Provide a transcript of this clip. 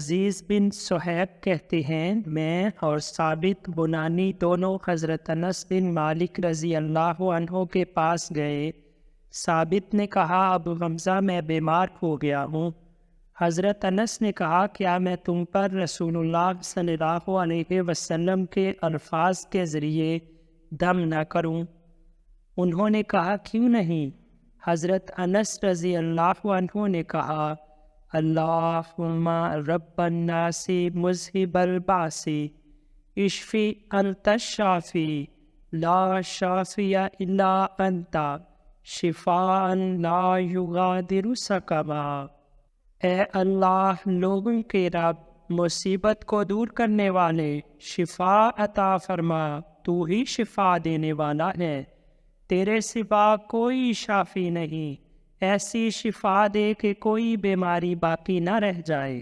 अजीज़ बिन सुहैब कहते हैं, मैं और साबित बुनानी दोनों हज़रत अनस बिन मालिक रज़ी अल्लाह अन्हो के पास गए। साबित ने कहा, अबू हमज़ा मैं बीमार हो गया हूँ। हज़रत अनस ने कहा, क्या मैं तुम पर रसूलुल्लाह सल्लल्लाहु अलैहि वसल्लम के अल्फाज के ज़रिए दम न करूँ? उन्होंने कहा, क्यों नहीं? हज़रत अनस रज़ी अल्लाह अन्हु ने कहा, अल्लाहुम्मा रब्बन नासी मुज़हिबल बासी इश्फ़ी अंत शाफ़ी ला शाफ़िया इल्ला अंता शिफ़ाअन ला युगादिरु सकमा। ए अल्लाह, लोगों के रब, मुसीबत को दूर करने वाले, शिफ़ा अता फरमा, तू ही शिफ़ा देने वाला है, तेरे सिवा कोई शाफ़ी नहीं। ऐसी शिफ़ा दे कि कोई बीमारी बाकी न रह जाए।